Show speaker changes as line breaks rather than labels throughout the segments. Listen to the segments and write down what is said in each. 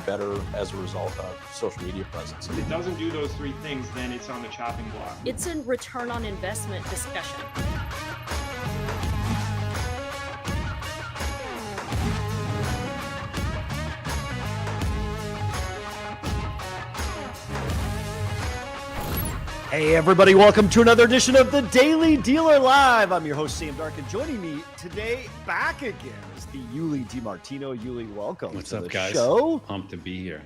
better as a result of social media presence.
If it doesn't do those three things, then it's on the chopping block.
It's a return on investment discussion.
Hey everybody, welcome to another edition of the Daily Dealer Live. I'm your host, Sam Dark, and joining me today, back again, is the Yuli DiMartino. Yuli, welcome.
What's
to
up,
the
guys?
Show.
Pumped to be here.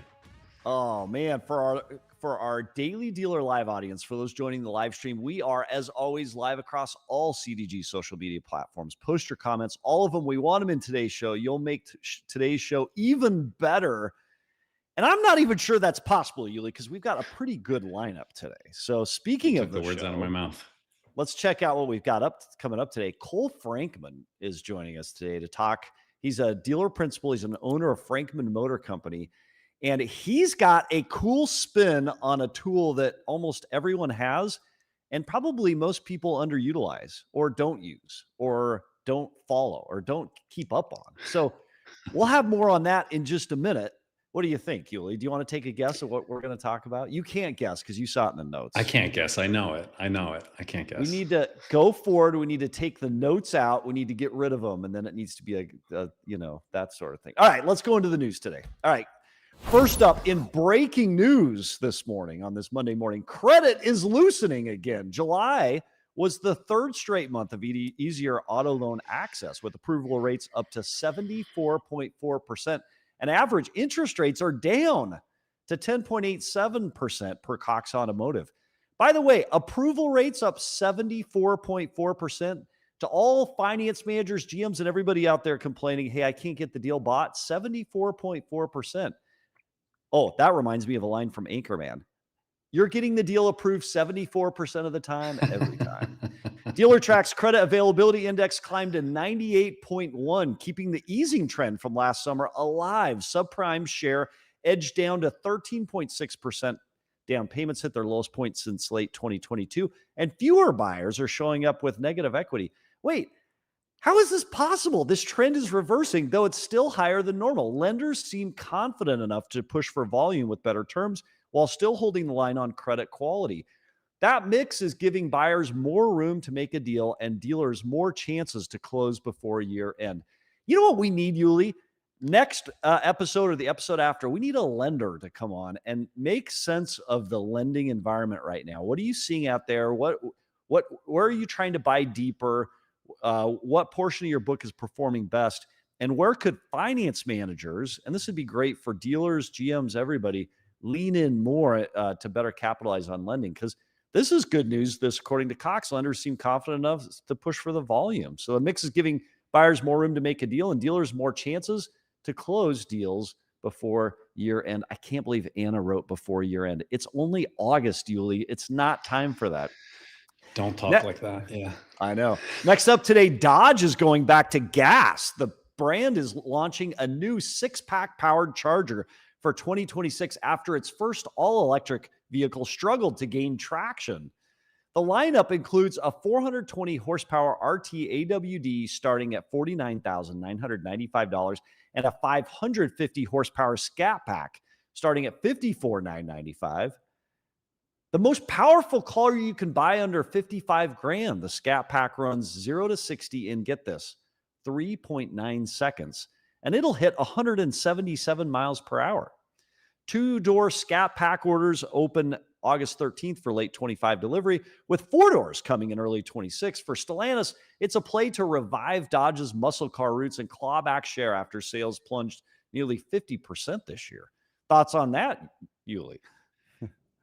Oh man, for our Daily Dealer Live audience, for those joining the live stream, we are, as always, live across all CDG social media platforms. Post your comments, all of them. We want them in today's show. You'll make today's show even better. And I'm not even sure that's possible, Yuli, because we've got a pretty good lineup today. So speaking of
the words out of my mouth,
let's check out what we've got coming up today. Cole Frankman is joining us today to talk. He's a dealer principal. He's an owner of Frankman Motor Company. And he's got a cool spin on a tool that almost everyone has and probably most people underutilize or don't use or don't follow or don't keep up on. So we'll have more on that in just a minute. What do you think, Yuli? Do you want to take a guess at what we're going to talk about? You can't guess because you saw it in the notes.
I can't guess. I know it. I can't guess.
We need to go forward. We need to take the notes out. We need to get rid of them. And then it needs to be that sort of thing. All right, let's go into the news today. All right. First up, in breaking news this morning, on this Monday morning, credit is loosening again. July was the third straight month of easier auto loan access, with approval rates up to 74.4%. And average interest rates are down to 10.87% per Cox Automotive. By the way, approval rates up 74.4%. To all finance managers, GMs, and everybody out there complaining, hey, I can't get the deal bought, 74.4%. Oh, that reminds me of a line from Anchorman. You're getting the deal approved 74% of the time, every time. DealerTrack's credit availability index climbed to 98.1, keeping the easing trend from last summer alive. Subprime share edged down to 13.6%. Down payments hit their lowest point since late 2022, and fewer buyers are showing up with negative equity. Wait, how is this possible? This trend is reversing, though it's still higher than normal. Lenders seem confident enough to push for volume with better terms while still holding the line on credit quality. That mix is giving buyers more room to make a deal and dealers more chances to close before year end. You know what we need, Yuli? Next episode or the episode after, we need a lender to come on and make sense of the lending environment right now. What are you seeing out there? Where are you trying to buy deeper? What portion of your book is performing best? And where could finance managers, and this would be great for dealers, GMs, everybody, lean in more to better capitalize on lending? Because this is good news. This, according to Cox, lenders seem confident enough to push for the volume. So the mix is giving buyers more room to make a deal and dealers more chances to close deals before year end. I can't believe Anna wrote before year end. It's only August, Yuli. It's not time for that.
Don't talk like that. Yeah,
I know. Next up today, Dodge is going back to gas. The brand is launching a new 6-pack powered Charger for 2026 after its first all-electric vehicle struggled to gain traction. The lineup includes a 420 horsepower RT AWD starting at $49,995 and a 550 horsepower Scat Pack starting at $54,995. The most powerful car you can buy under $55,000. The Scat Pack runs 0 to 60 in, get this, 3.9 seconds, and it'll hit 177 miles per hour. 2-door Scat Pack orders open August 13th for late 25 delivery, with 4 doors coming in early 26. For Stellantis, it's a play to revive Dodge's muscle car roots and claw back share after sales plunged nearly 50% this year. Thoughts on that, Yuli?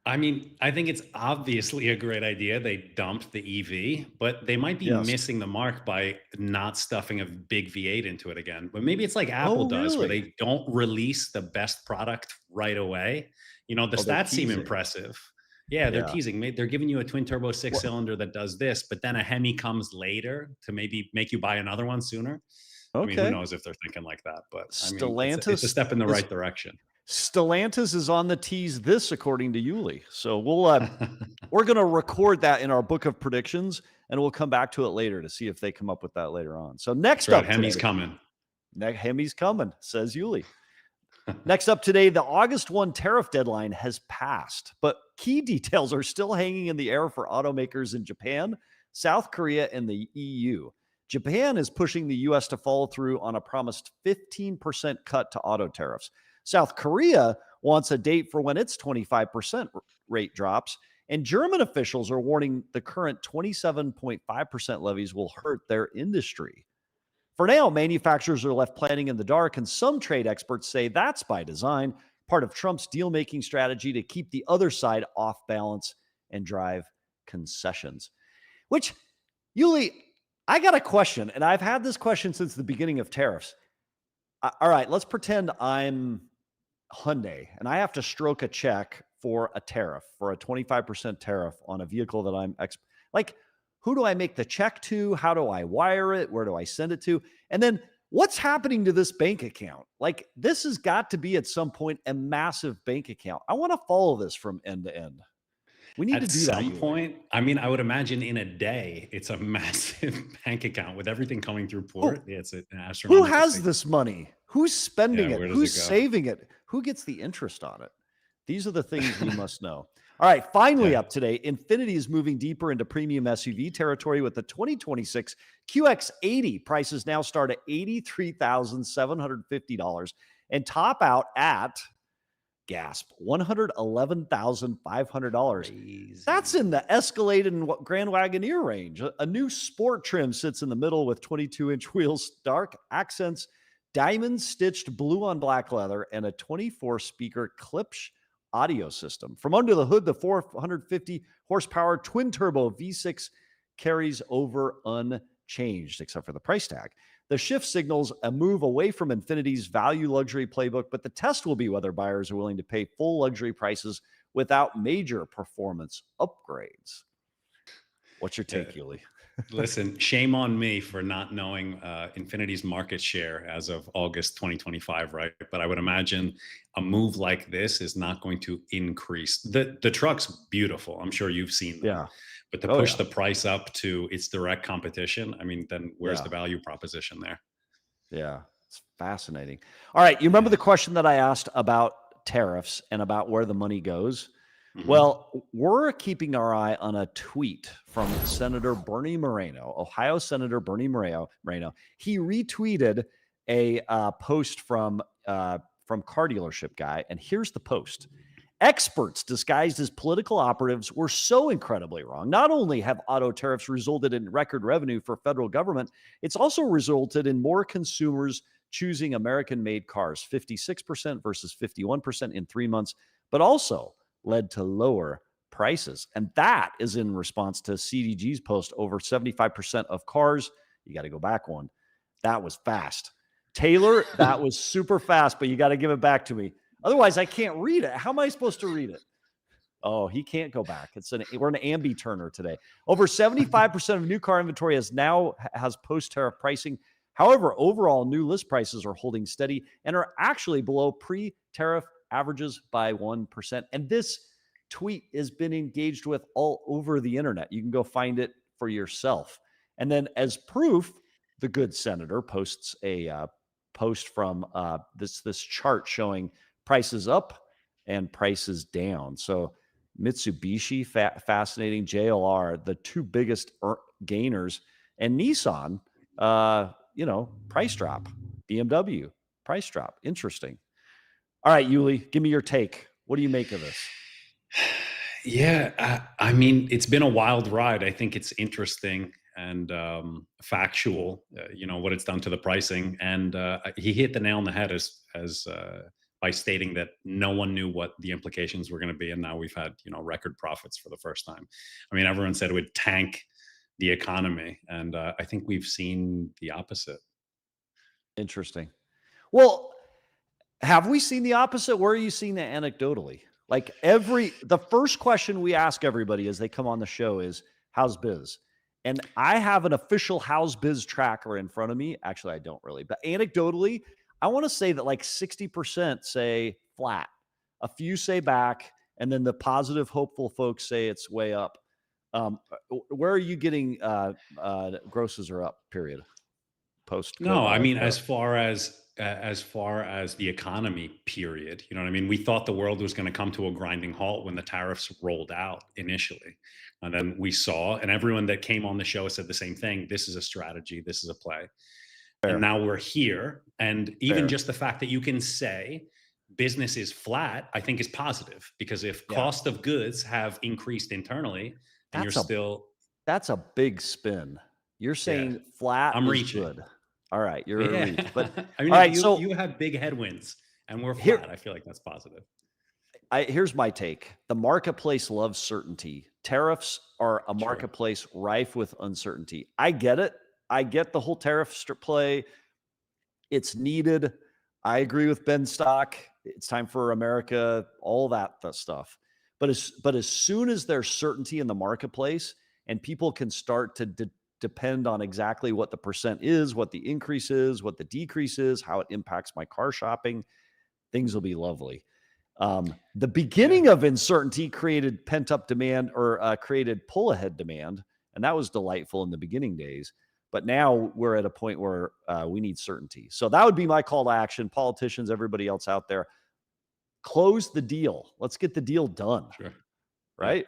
I mean, I think it's obviously a great idea. They dumped the EV, but they might be missing the mark by not stuffing a big V8 into it again. But maybe it's like Apple does, where they don't release the best product right away. You know, the stats seem impressive. Yeah, they're teasing. They're giving you a twin turbo 6-cylinder that does this, but then a Hemi comes later to maybe make you buy another one sooner. Okay. I mean, who knows if they're thinking like that, but
Stellantis,
it's a step in the right direction.
Stellantis is on the tease this, according to Yuli. So we're going to record that in our book of predictions, and we'll come back to it later to see if they come up with that later on. So next up,
Hemi's coming.
Hemi's coming, says Yuli. Next up today, the August 1 tariff deadline has passed, but key details are still hanging in the air for automakers in Japan, South Korea, and the EU. Japan is pushing the U.S. to follow through on a promised 15% cut to auto tariffs. South Korea wants a date for when its 25% rate drops, and German officials are warning the current 27.5% levies will hurt their industry. For now, manufacturers are left planning in the dark, and some trade experts say that's by design, part of Trump's deal-making strategy to keep the other side off balance and drive concessions. Which, Yuli, I got a question, and I've had this question since the beginning of tariffs. All right, let's pretend I'm Hyundai, and I have to stroke a check for a tariff, for a 25% tariff on a vehicle that I'm like, who do I make the check to? How do I wire it? Where do I send it to? And then what's happening to this bank account? Like, this has got to be at some point a massive bank account. I want to follow this from end to end. We need to do that.
At some point, I mean, I would imagine in a day, it's a massive bank account with everything coming through port. It's an astronomical
Who has
thing.
this money? Who's spending it?
Where does
Who's
it go?
saving it? Who gets the interest on it? These are the things we must know. All right, finally up today, Infiniti is moving deeper into premium SUV territory with the 2026 QX80. Prices now start at $83,750 and top out at, gasp, $111,500. That's in the Escalade and Grand Wagoneer range. A new sport trim sits in the middle with 22-inch wheels, dark accents, diamond stitched blue on black leather, and a 24-speaker Klipsch audio system. From under the hood, the 450 horsepower twin turbo V6 carries over unchanged, except for the price tag. The shift signals a move away from Infiniti's value luxury playbook, but the test will be whether buyers are willing to pay full luxury prices without major performance upgrades. What's your take, Yuli?
Listen, shame on me for not knowing Infiniti's market share as of August 2025, right? But I would imagine a move like this is not going to increase. The truck's beautiful. I'm sure you've seen them.
Yeah.
But to push the price up to its direct competition, I mean, then where's the value proposition there?
Yeah, it's fascinating. All right, you remember the question that I asked about tariffs and about where the money goes? Mm-hmm. Well, we're keeping our eye on a tweet from Senator Bernie Moreno, Ohio Senator Bernie Moreno. He retweeted a post from Car Dealership Guy, and here's the post. Experts disguised as political operatives were so incredibly wrong. Not only have auto tariffs resulted in record revenue for federal government, it's also resulted in more consumers choosing American-made cars, 56% versus 51% in 3 months, but also led to lower prices. And that is in response to CDG's post. Over 75% of cars, you got to go back one. That was fast. Taylor, that was super fast, but you got to give it back to me. Otherwise, I can't read it. How am I supposed to read it? Oh, he can't go back. We're an ambi turner today. Over 75% of new car inventory has post-tariff pricing. However, overall new list prices are holding steady and are actually below pre-tariff averages by 1%. And this tweet has been engaged with all over the internet. You can go find it for yourself. And then as proof, the good senator posts a post from this chart showing prices up and prices down. So Mitsubishi, fascinating, JLR, the two biggest gainers, and Nissan, price drop. BMW, price drop. Interesting. All right, Yuli, give me your take. What do you make of this?
Yeah, I mean, it's been a wild ride. I think it's interesting and factual, what it's done to the pricing. And he hit the nail on the head as by stating that no one knew what the implications were going to be. And now we've had, record profits for the first time. I mean, everyone said it would tank the economy. And I think we've seen the opposite.
Interesting. Well, have we seen the opposite? Where are you seeing that anecdotally? Like the first question we ask everybody as they come on the show is, how's biz? And I have an official how's biz tracker in front of me. Actually, I don't really, but anecdotally, I want to say that like 60% say flat, a few say back, and then the positive, hopeful folks say it's way up. Where are you getting grosses are up, period? Post.
No, I mean, as far as as far as the economy, period. You know what I mean? We thought the world was going to come to a grinding halt when the tariffs rolled out initially. And then we saw, and everyone that came on the show said the same thing. This is a strategy. This is a play.
Fair.
And now we're here. And even
Fair.
just the fact that you can say business is flat, I think is positive, because if cost of goods have increased internally, and
that's a big spin. You're saying flat
I'm
is
reaching.
Good. All right, you're a reach. But
I mean,
all right,
you have big headwinds and we're flat. I feel like that's positive.
Here's my take. The marketplace loves certainty. Tariffs are a marketplace rife with uncertainty. I get it. I get the whole tariff play. It's needed. I agree with Ben Stock. It's time for America, all that stuff. But as soon as there's certainty in the marketplace and people can start to depend on exactly what the percent is, what the increase is, what the decrease is, how it impacts my car shopping, things will be lovely. The beginning of uncertainty created pent-up demand or created pull-ahead demand, and that was delightful in the beginning days. But now we're at a point where we need certainty. So that would be my call to action. Politicians, everybody else out there, close the deal. Let's get the deal done.
Sure.
Right?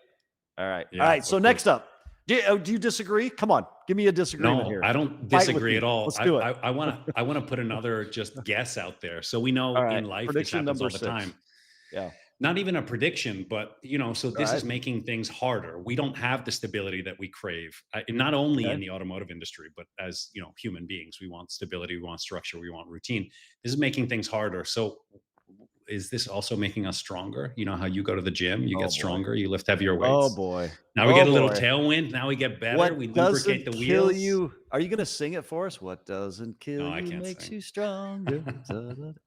Yeah. All right.
Yeah,
all right. So next up, do you disagree? Come on, give me a disagreement here.
I don't disagree at all.
Let's do it.
I want to put another just guess out there. So we know in life
prediction
this happens all
number
the
6.
time.
Yeah.
Not even a prediction, but so this is making things harder. We don't have the stability that we crave, not only in the automotive industry, but as human beings. We want stability, we want structure, we want routine. This is making things harder. So is this also making us stronger? You know how you go to the gym, you get stronger, you lift heavier weights.
Oh boy.
Now we get a little tailwind. Now we get better. We lubricate the wheels.
You? Are you going to sing it for us? What doesn't kill you makes you stronger.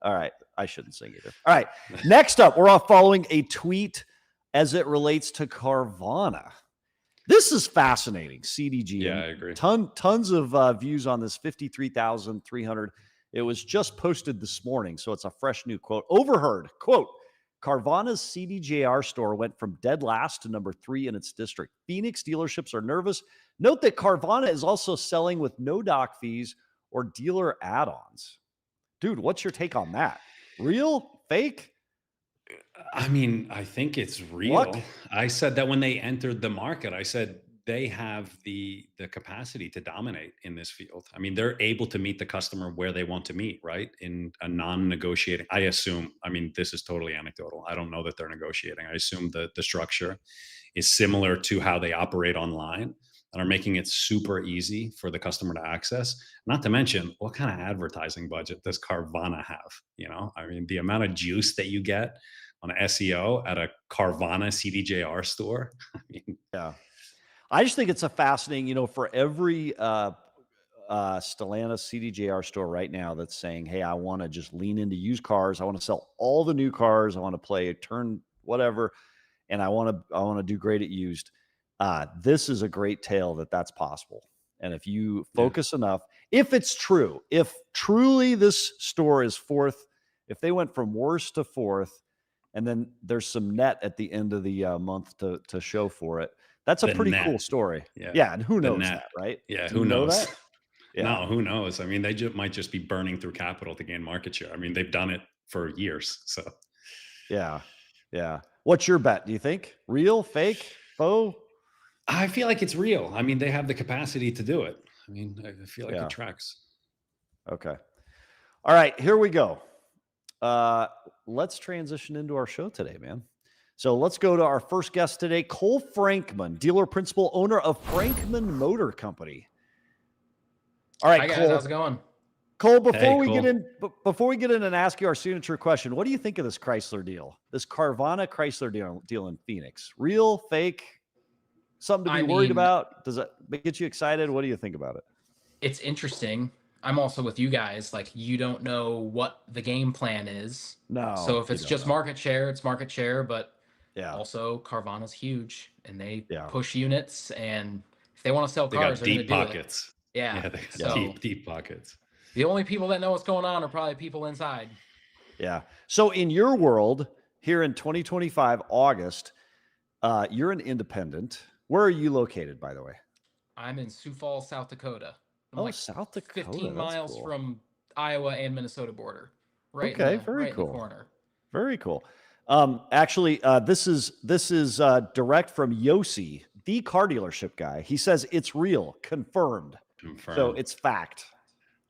All right. I shouldn't sing either. All right. Next up, we're off following a tweet as it relates to Carvana. This is fascinating. CDG.
Yeah, I agree.
Tons of views on this. 53,300. It was just posted this morning, so it's a fresh new quote. Overheard, quote, Carvana's CDJR store went from dead last to number 3 in its district. Phoenix dealerships are nervous. Note that Carvana is also selling with no doc fees or dealer add-ons. Dude, what's your take on that? Real? Fake?
I mean, I think it's real.
What?
I said that when they entered the market. I said they have the capacity to dominate in this field. I mean, they're able to meet the customer where they want to meet, right? In a non-negotiating, I assume, I mean, this is totally anecdotal. I don't know that they're negotiating. I assume that the structure is similar to how they operate online and are making it super easy for the customer to access. Not to mention, what kind of advertising budget does Carvana have? I mean, the amount of juice that you get on SEO at a Carvana CDJR store. I mean,
yeah. I just think it's a fascinating, for every Stellantis CDJR store right now that's saying, hey, I want to just lean into used cars. I want to sell all the new cars. I want to play a turn, whatever. And I want to do great at used. This is a great tale that's possible. And if you focus enough, if it's true, if truly this store is 4th, if they went from worst to 4th, and then there's some net at the end of the month to show for it. That's a pretty cool story. Yeah. And who knows that, right?
Yeah. Who knows?
That? Yeah.
No, who knows? I mean, they might just be burning through capital to gain market share. I mean, they've done it for years. So
yeah. What's your bet? Do you think real, fake, faux?
I feel like it's real. I mean, they have the capacity to do it. I mean, I feel like it tracks.
Okay. All right, here we go. Let's transition into our show today, man. So let's go to our first guest today, Cole Frankman, dealer principal owner of Frankman Motor Company. All right,
hi guys,
Cole.
how's it going?
Cole, before we get in and ask you our signature question, what do you think of this Chrysler deal? This Carvana Chrysler deal in Phoenix? Real, fake? Something to be worried about? Does that get you excited? What do you think about it?
It's interesting. I'm also with you guys. Like, you don't know what the game plan is.
No.
So if it's just market share, it's market share. But also Carvana's huge and they push units. And if they want to sell cars, they're going to do
pockets.
It. Yeah.
They got deep pockets.
The only people that know what's going on are probably people inside.
Yeah. So in your world, here in 2025, August, you're an independent. Where are you located, by the way?
I'm in Sioux Falls, South Dakota. I'm
South Dakota.
15 miles from Iowa and Minnesota border. Right.
Okay,
in the,
very
right
cool.
In the corner.
Very cool. Actually, this is direct from Yossi, the car dealership guy. He says it's real, confirmed. So it's fact.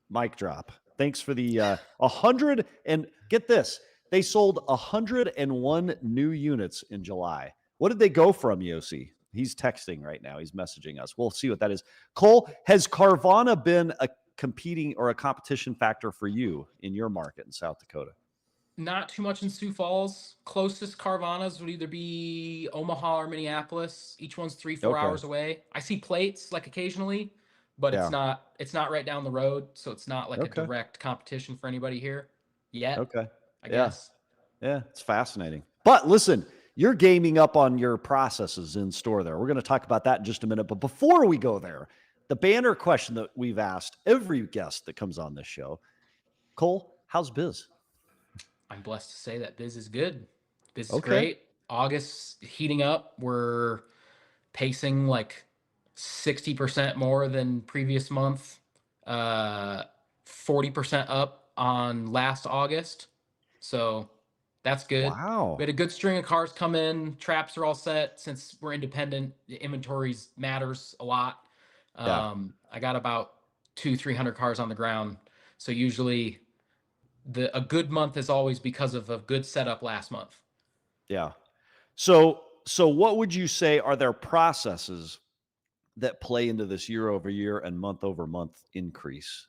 Mic drop. Thanks for the 100 and get this. They sold 101 new units in July. What did they go from, Yossi? He's texting right now. He's messaging us. We'll see what that is. Cole, has Carvana been a competing or a competition factor for you in your market in South Dakota?
Not too much in Sioux Falls. Closest Carvanas would either be Omaha or Minneapolis. Each one's 3-4 hours away. I see plates like occasionally, but it's not right down the road, so it's not like a direct competition for anybody here yet. I guess.
Yeah, it's fascinating. But listen, you're gaming up on your processes in store there. We're going to talk about that in just a minute. But before we go there, the banner question that we've asked every guest that comes on this show, Cole, how's biz?
I'm blessed to say that biz is good. Biz is great. August heating up. We're pacing like 60% more than previous month. 40% up on last August. So that's good.
Wow.
We had a good string of cars come in. Traps are all set. Since we're independent, the inventories matters a lot. I got about 200-300 cars on the ground. So usually a good month is always because of a good setup last month.
Yeah. So what would you say are there processes that play into this year over year and month over month increase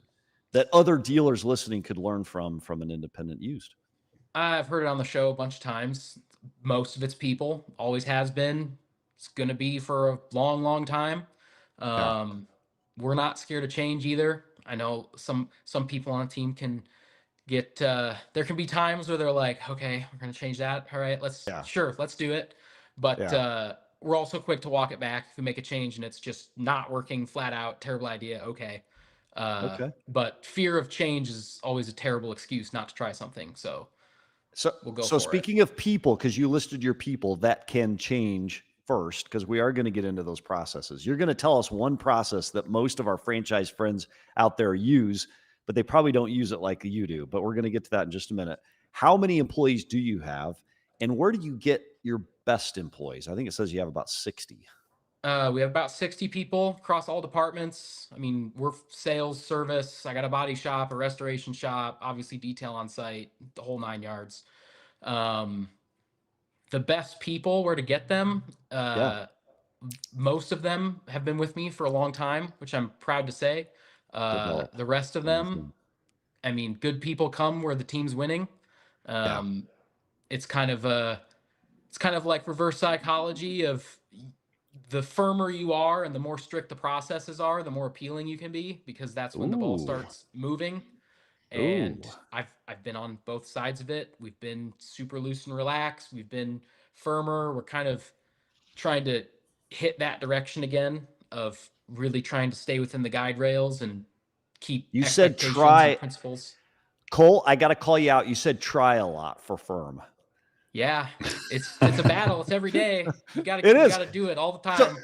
that other dealers listening could learn from an independent used?
I've heard it on the show a bunch of times. Most of it's people, always has been. It's going to be for a long, long time. We're not scared of change either. I know some people on a team can get, there can be times where they're like, okay, we're going to change that. All right, let's do it. But we're also quick to walk it back if we make a change and it's just not working, flat out, terrible idea. Okay. But fear of change is always a terrible excuse not to try something. So we'll go for
speaking of people, because you listed your people that can change first, because we are going to get into those processes. You're going to tell us one process that most of our franchise friends out there use, but they probably don't use it like you do. But we're going to get to that in just a minute. How many employees do you have, and where do you get your best employees? I think it says you have about 60.
We have about 60 people across all departments. I mean, we're sales, service. I got a body shop, a restoration shop, obviously detail on site, the whole 9 yards. The best people, where to get them. Most of them have been with me for a long time, which I'm proud to say. The rest of them, I mean, good people come where the team's winning. It's kind of like reverse psychology of the firmer you are and the more strict the processes are, the more appealing you can be, because that's when the ball starts moving. And I've been on both sides of it. We've been super loose and relaxed. We've been firmer. We're kind of trying to hit that direction again of really trying to stay within the guide rails and keep
you said try
principles.
Cole, I got to call you out. You said try a lot for firm.
Yeah, it's a battle. It's every day. You got to do it all the time.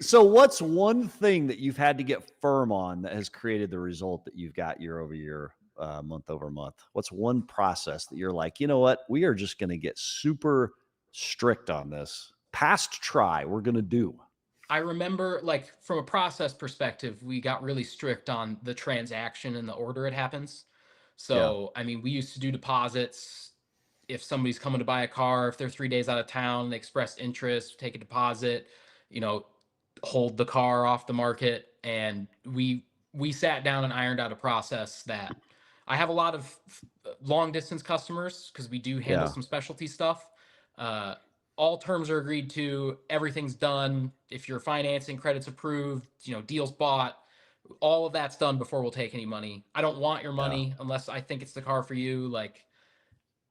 So what's one thing that you've had to get firm on that has created the result that you've got year over year, month over month? What's one process that you're like, you know what, we are just going to get super strict on this? Past try, we're going to do.
I remember, like, from a process perspective, we got really strict on the transaction and the order it happens. So, I mean, we used to do deposits. If somebody's coming to buy a car, if they're 3 days out of town, they express interest, take a deposit, hold the car off the market. And we sat down and ironed out a process that I have a lot of long distance customers because we do handle some specialty stuff. All terms are agreed to, everything's done. If you're financing, credit's approved, deals bought, all of that's done before we'll take any money. I don't want your money unless I think it's the car for you. Like,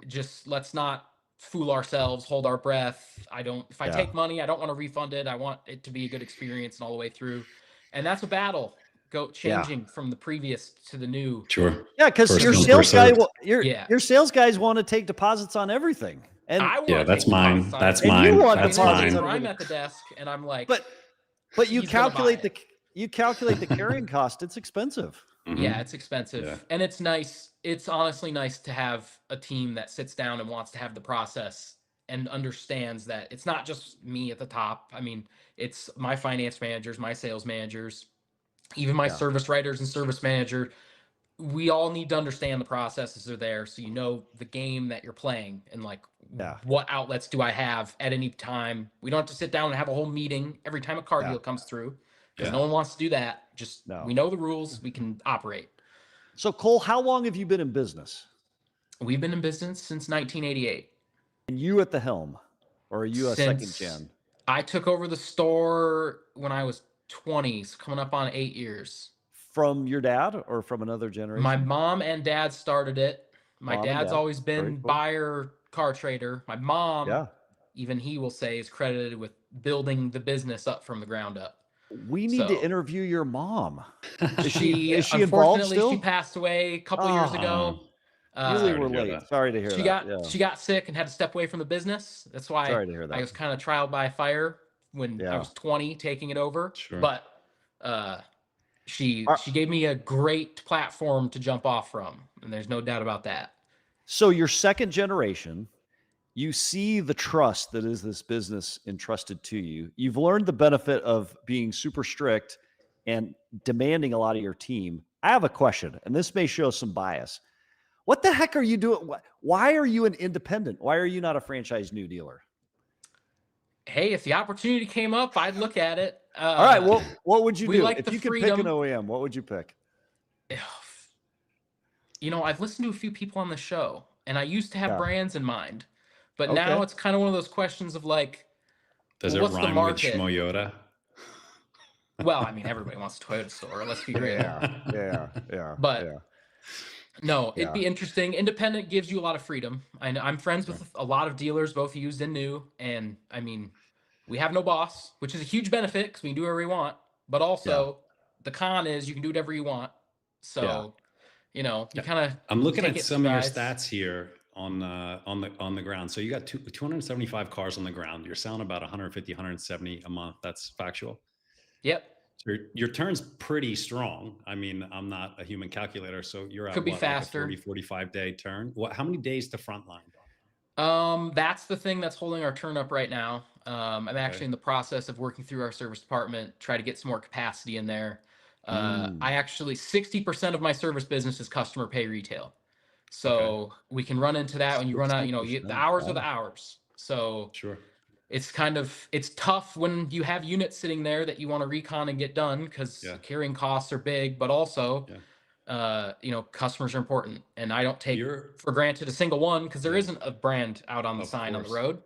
just let's not fool ourselves, hold our breath. If I take money, I don't want to refund it. I want it to be a good experience and all the way through. And that's a battle, changing from the previous to the new.
Sure.
Yeah, because your sales guy, your sales guys want to take deposits on everything. And
that's mine. That's mine. That's mine.
I'm at the desk and I'm like,
but you calculate the carrying cost. It's expensive.
Yeah, it's expensive.
Yeah.
And it's nice. It's honestly nice to have a team that sits down and wants to have the process and understands that it's not just me at the top. I mean, it's my finance managers, my sales managers, even my
Yeah.
service writers and service manager. We all need to understand the processes are there so you know the game that you're playing and like
Yeah.
what outlets do I have at any time. We don't have to sit down and have a whole meeting every time a car
Yeah.
deal comes through because
Yeah.
no one wants to do that. Just
No.
we know the rules, we can operate.
So Cole, how long have you been in business?
We've been in business since 1988.
And you at the helm, or are you a second
Since
gen?
I took over the store when I was 20, so coming up on 8 years.
From your dad or from another generation?
My mom and dad started it. My
Mom and
dad's
dad.
always
Very
been
cool.
buyer car trader. My mom,
Yeah.
even he will say, is credited with building the business up from the ground up.
We need to
So-
interview your mom. Is
She
is she involved
unfortunately
still?
she passed away a couple years ago.
Really,
Sorry to
we're
hear
late.
that.
Sorry to hear
She
that.
got
Yeah.
she got sick and had to step away from the business. That's why
Sorry to hear that.
I was kind of trial by fire when
Yeah.
I was 20 taking it over.
Sure.
But she
Are-
gave me a great platform to jump off from, and there's no doubt about that.
So you're second generation. You see the trust that is this business entrusted to you. You've learned the benefit of being super strict and demanding a lot of your team. I have a question, and this may show some bias. What the heck are you doing? Why are you an independent? Why are you not a franchise new dealer?
Hey, if the opportunity came up, I'd look at it.
All right, what would you
we
do
like
if
the
you could pick
freedom.
an OEM? What would you pick?
You know, I've listened to a few people on the show, and I used to have
Yeah.
brands in mind, but now
Okay.
it's kind of one of those questions of like,
Does it
what's the
rhyme with
market?
Shmoyota?
Well, I mean, everybody wants a Toyota store. Let's be real.
Yeah.
But
yeah.
no, it'd
Yeah.
be interesting. Independent gives you a lot of freedom. I'm friends with a lot of dealers, both used and new. And I mean, we have no boss, which is a huge benefit because we can do whatever we want. But also, the con is you can do whatever you want. So, you know, you kind of.
I'm looking
take
at
it
some of your
strides.
stats here on the ground. So you got 275 cars on the ground. You're selling about 150, 170 a month. That's factual.
Yep.
So your turn's pretty strong. I mean, I'm not a human calculator, so you're at
Could be
what,
faster.
like a 45 day turn. How many days to frontline?
That's the thing that's holding our turn up right now. I'm actually in the process of working through our service department, try to get some more capacity in there. I actually 60% of my service business is customer pay retail. So we can run into that when you run out, you know, the hours are the hours. So
Sure.
it's it's tough when you have units sitting there that you want to recon and get done because carrying costs are big, but also, you know, customers are important. And I don't take for granted a single one because there isn't a brand out on the sign on the road.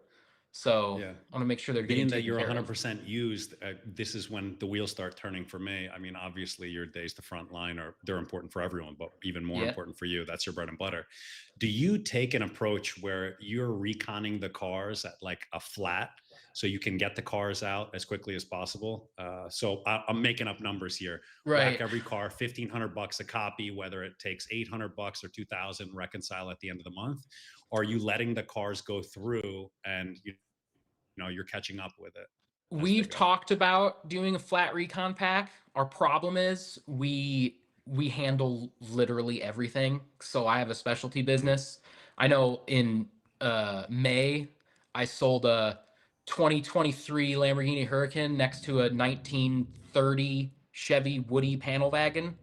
So I want to make sure they're
Being
getting
that you're
taken care
100% used, this is when the wheels start turning for me. I mean, obviously your days to front line they're important for everyone, but even more important for you. That's your bread and butter. Do you take an approach where you're reconning the cars at like a flat so you can get the cars out as quickly as possible? So I'm making up numbers here.
Right.
Rack every car, $1,500 a copy, whether it takes $800 or $2,000, reconcile at the end of the month. Or are you letting the cars go through and you know you're catching up with it?
We've talked about doing a flat recon pack. Our problem is we handle literally everything. So I have a specialty business. I know in May I sold a 2023 Lamborghini Huracan next to a 1930 Chevy Woody panel wagon.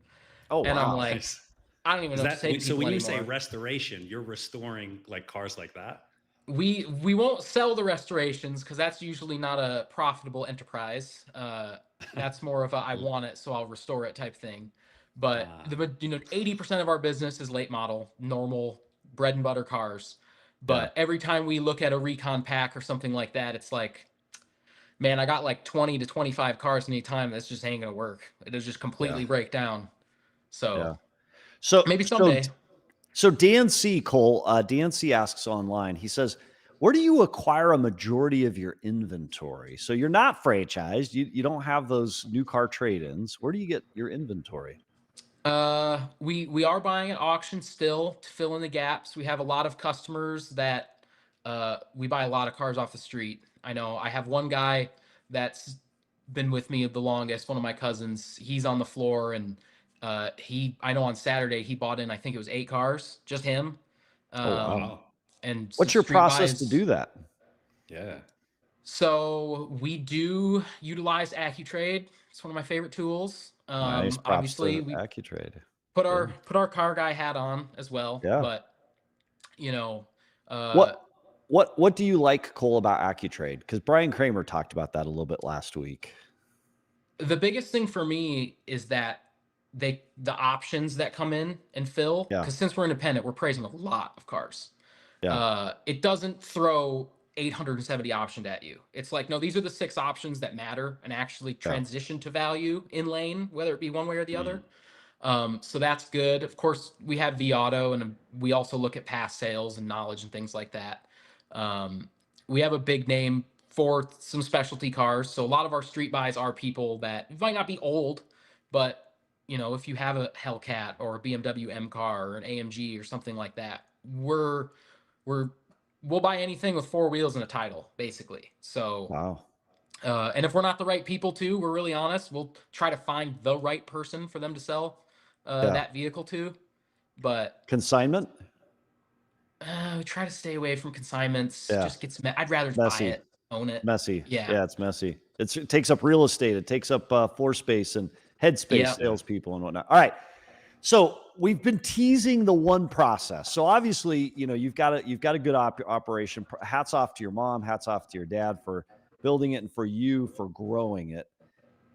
Oh,
and I'm
wow.
like,
Nice.
I don't even know what to say to
So when
people
you say
anymore.
restoration, you're restoring like cars like that?
We won't sell the restorations because that's usually not a profitable enterprise. That's more of a I want it, so I'll restore it type thing. But the 80% of our business is late model, normal bread and butter cars. But every time we look at a recon pack or something like that, it's like, man, I got like 20 to 25 cars anytime. That's just ain't gonna work. It'll just completely break down. So maybe someday.
So Dan C. Cole, Dan C. asks online, he says, where do you acquire a majority of your inventory? So you're not franchised. You don't have those new car trade-ins. Where do you get your inventory?
We are buying at auction still to fill in the gaps. We have a lot of customers that we buy a lot of cars off the street. I know I have one guy that's been with me the longest, one of my cousins. He's on the floor and I know on Saturday he bought in, I think it was 8 cars, just him.
Oh, wow.
Wow.
And
What's
some
your
street
process to
buys.
do that?
Yeah.
So we do utilize AccuTrade. It's one of my favorite tools.
Nice. Props
Obviously
to
we
AccuTrade.
put
Good.
our car guy hat on as well,
Yeah.
but you know,
What do you like, Cole, about AccuTrade? Because Brian Kramer talked about that a little bit last week.
the biggest thing for me is that the options that come in and fill,
Yeah.
because since we're independent, we're praising a lot of cars.
Yeah.
It doesn't throw 870 options at you. It's like, no, these are the 6 options that matter and actually transition to value in lane, whether it be one way or the other. So that's good. Of course, we have V-Auto, and we also look at past sales and knowledge and things like that. We have a big name for some specialty cars. So a lot of our street buys are people that might not be old, but if you have a Hellcat or a BMW M car or an AMG or something like that, we'll buy anything with 4 wheels and a title, basically. So,
Wow.
and if we're not the right people too, we're really honest, we'll try to find the right person for them to sell that vehicle to. But
Consignment?
we try to stay away from consignments.
Yeah.
Just gets I'd rather just
Messy.
buy it, own it.
Messy.
Yeah.
Yeah, it's messy. It takes up real estate. It takes up floor space and headspace,
Yeah.
salespeople and whatnot. All right. So we've been teasing the one process. So obviously, you've got a good operation. Hats off to your mom. Hats off to your dad for building it and for you for growing it.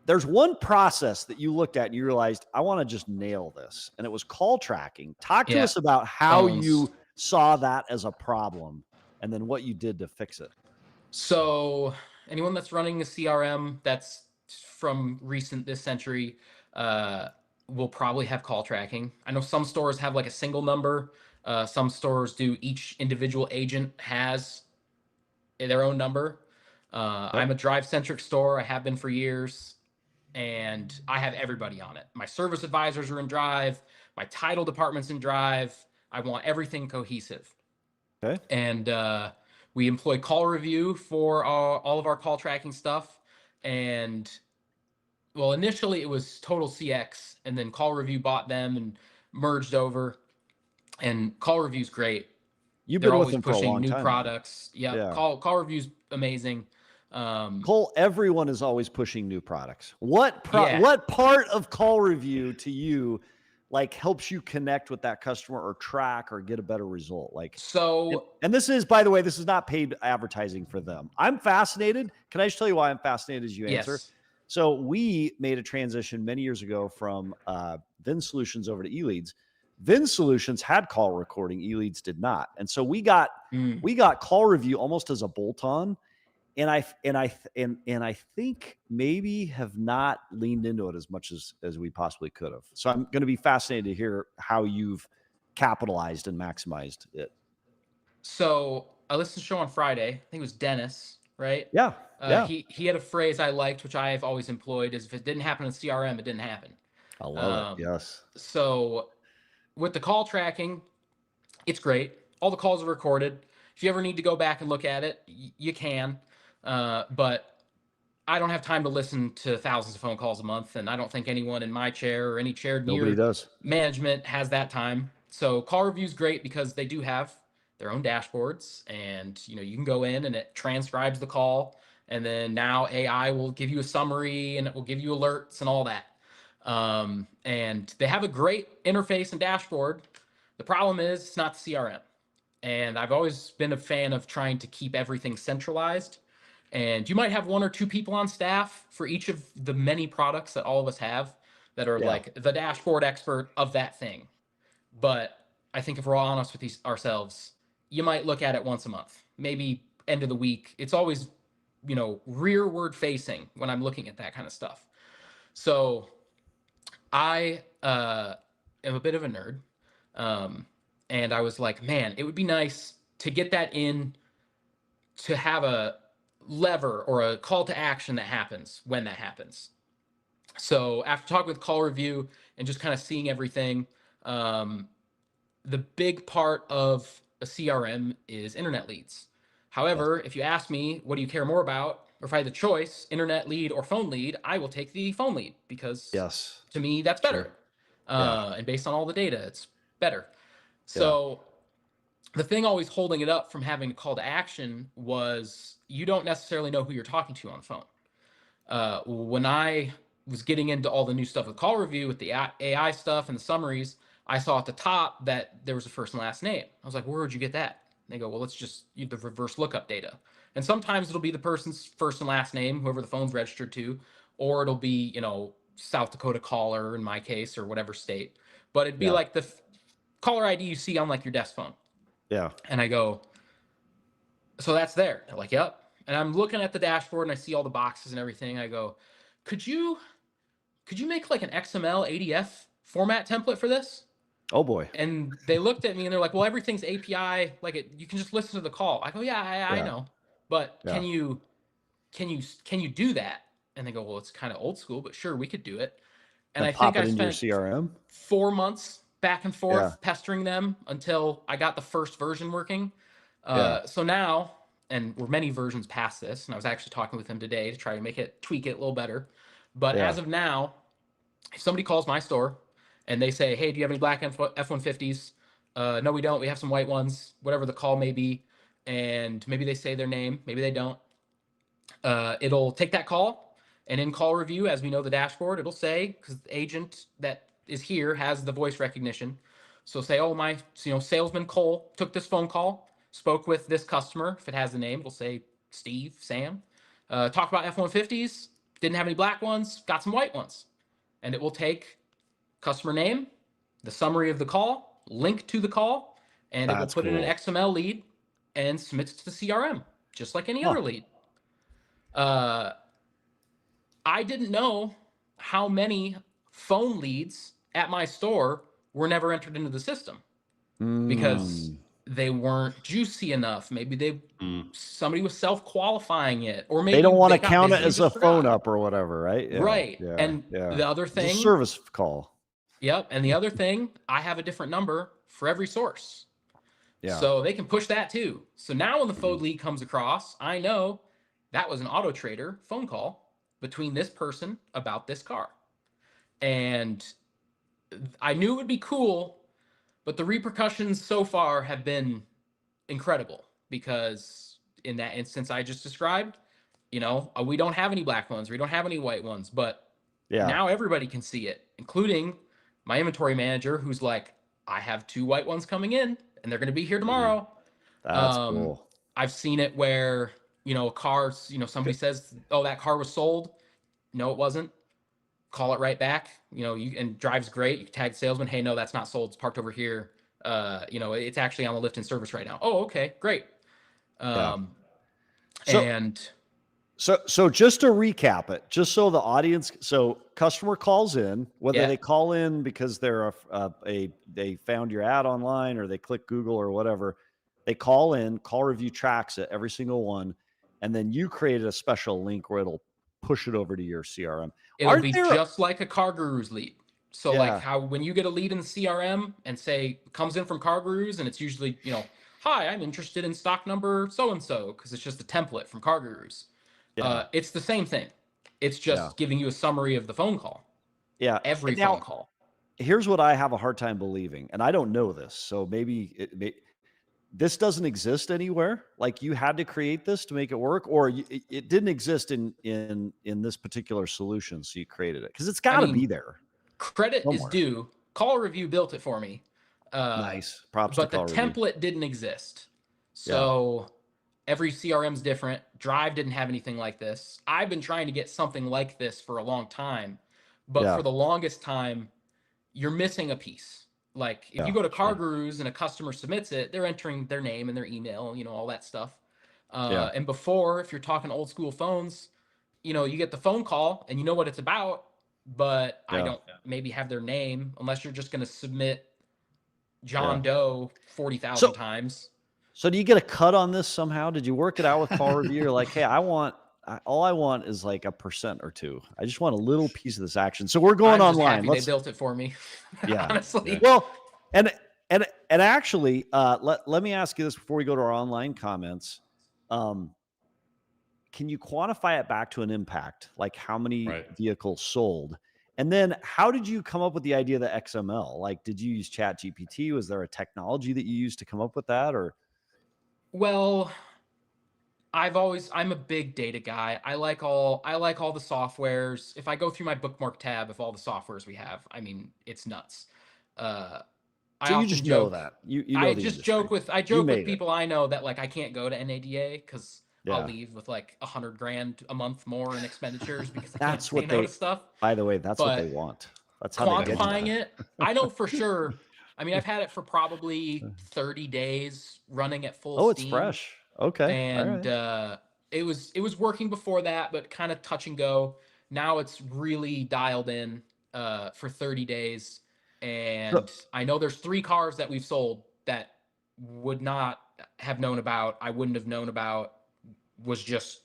There's one process that you looked at and you realized, I want to just nail this. And it was call tracking. Talk to us about how you saw that as a problem and then what you did to fix it.
So anyone that's running a CRM that's from this century, will probably have call tracking. I know some stores have like a single number. Some stores do. Each individual agent has their own number. I'm a drive-centric store. I have been for years, and I have everybody on it. My service advisors are in Drive. My title department's in Drive. I want everything cohesive.
Okay.
And we employ Call Review for all of our call tracking stuff. And well, initially it was Total CX, and then Call Review bought them and merged over. And Call Review's great.
You've
They're
been with
always
them for a
pushing
long
new
time.
products. Yeah. Call Review's amazing.
Cole, everyone is always pushing new products. What part of Call Review to you helps you connect with that customer or track or get a better result? And this is, by the way, this is not paid advertising for them. I'm fascinated. Can I just tell you why I'm fascinated as you answer?
Yes.
So we made a transition many years ago from VIN Solutions over to eLeads. VIN Solutions had call recording, eLeads did not. And so we got Call Review almost as a bolt-on. And I think maybe have not leaned into it as much as we possibly could have. So I'm going to be fascinated to hear how you've capitalized and maximized it.
So I listened to the show on Friday. I think it was Dennis, right?
Yeah.
He had a phrase I liked, which I have always employed, is if it didn't happen in CRM, it didn't happen.
I love it. Yes.
So with the call tracking, it's great. All the calls are recorded. If you ever need to go back and look at it, you can. But I don't have time to listen to thousands of phone calls a month, and I don't think anyone in my chair or any chair near management has that time. So Call Review's great because they do have their own dashboards, and you can go in and it transcribes the call, and then now AI will give you a summary and it will give you alerts and all that. And they have a great interface and dashboard. The problem is it's not the CRM. And I've always been a fan of trying to keep everything centralized. And you might have 1 or 2 people on staff for each of the many products that all of us have that are like the dashboard expert of that thing. But I think if we're all honest with ourselves, you might look at it once a month, maybe end of the week. It's always, rearward facing when I'm looking at that kind of stuff. So I am a bit of a nerd. And I was like, man, it would be nice to get that in, to have a lever or a call to action that happens when that happens. So after talking with Call Review and just kind of seeing everything, the big part of a CRM is internet leads. However, if you ask me, what do you care more about? Or if I had the choice, internet lead or phone lead, I will take the phone lead because to me, that's better. And based on all the data, it's better. So the thing always holding it up from having a call to action was you don't necessarily know who you're talking to on the phone. When I was getting into all the new stuff with call review, with the AI stuff and the summaries, I saw at the top that there was a first and last name. I was like, where would you get that? And they go, well, let's just use the reverse lookup data. And sometimes it'll be the person's first and last name, whoever the phone's registered to, or it'll be, South Dakota caller in my case, or whatever state. But it'd be like the caller ID you see on like your desk phone.
Yeah.
And I go, so that's there. They're like, yep. And I'm looking at the dashboard and I see all the boxes and everything. I go, could you make like an XML ADF format template for this?
Oh boy.
And they looked at me and they're like, well, everything's API. Like you can just listen to the call. I go, yeah, I know. But can you do that? And they go, well, it's kind of old school, but sure, we could do it. And I think I spent
your CRM
4 months back and forth pestering them until I got the first version working. So now, and we're many versions past this, and I was actually talking with them today to try to tweak it a little better. But as of now, if somebody calls my store and they say, hey, do you have any black F-150s? No, we don't. We have some white ones, whatever the call may be. And maybe they say their name, maybe they don't. It'll take that call, and in call review, as we know the dashboard, it'll say, because the agent that is here has the voice recognition. So say, oh, my salesman Cole took this phone call, spoke with this customer. If it has the name, it'll say Steve, Sam. Talked about F-150s, didn't have any black ones, got some white ones. And it will take customer name, the summary of the call, link to the call, and it will put in an XML lead and submits to the CRM, just like any other lead. I didn't know how many phone leads at my store were never entered into the system because they weren't juicy enough. Maybe somebody was self-qualifying it, or maybe
they don't want to count it as a phone up or whatever, right? Yeah,
right. And the other thing,
it's a service call.
Yep. And the other thing, I have a different number for every source.
Yeah.
So they can push that too. So now when the phone lead comes across, I know that was an Auto Trader phone call between this person about this car. And I knew it would be cool, but the repercussions so far have been incredible because in that instance I just described, we don't have any black ones, we don't have any white ones, but now everybody can see it, including my inventory manager, who's like, I have 2 white ones coming in and they're going to be here tomorrow.
That's cool.
I've seen it where, cars, somebody says, oh, that car was sold. No, it wasn't. Call it right back. And drives great. You can tag the salesman. Hey, no, that's not sold. It's parked over here. It's actually on the lift and service right now. Oh, okay, great. So
just to recap it, just so the audience, so customer calls in, whether they call in because they're they found your ad online or they click Google or whatever, they call in, call review tracks it, every single one. And then you created a special link where it'll push it over to your CRM.
It'll be just like a Car Gurus lead. So like how when you get a lead in the CRM and say comes in from Car Gurus and it's usually, hi, I'm interested in stock number so-and-so, because it's just a template from Car Gurus. It's the same thing. It's just giving you a summary of the phone call.
Yeah.
Every phone call.
Here's what I have a hard time believing, and I don't know this, so maybe this doesn't exist anywhere. Like you had to create this to make it work, or it didn't exist in this particular solution, so you created it because it's got to be there.
Credit somewhere is due. Call Review built it for me.
Nice. Props
but
to Call
the
Review.
template didn't exist. So every CRM is different. Drive didn't have anything like this. I've been trying to get something like this for a long time, but for the longest time, you're missing a piece. Like if you go to Car Gurus and a customer submits it, they're entering their name and their email, all that stuff. And before, if you're talking old school phones, you get the phone call and you know what it's about, but I don't maybe have their name unless you're just going to submit John Doe 40,000 times.
So do you get a cut on this somehow? Did you work it out with Call Review? You're like, hey, all I want is like 1% or 2%. I just want a little piece of this action. So we're going online.
They built it for me.
Yeah.
Honestly.
Well, and actually, let me ask you this before we go to our online comments. Can you quantify it back to an impact? Like how many vehicles sold? And then how did you come up with the idea of the XML? Like, did you use Chat GPT? Was there a technology that you used to come up with that? Or
Well, I'm a big data guy. I like all the softwares. If I go through my bookmark tab of all the softwares we have, I mean, it's nuts. Uh, I
so you
often
just know
joke.
that you know
I
the
just
industry.
I
You
joke with
made it.
people I know that like I can't go to NADA because I'll
Yeah.
leave with like 100 grand a month more in expenditures because I can't
That's
say
what
no
they,
to stuff.
by the way, that's what they
But
want. That's how they get
quantifying
you.
it, I know for sure. I mean, I've had it for probably 30 days running at full
Oh, it's
steam,
fresh. Okay. All
and
right.
it was working before that, but kind of touch and go. Now it's really dialed in for 30 days,
So,
and I know there's 3 cars that we've sold that would not have known about. I wouldn't have known about. Was just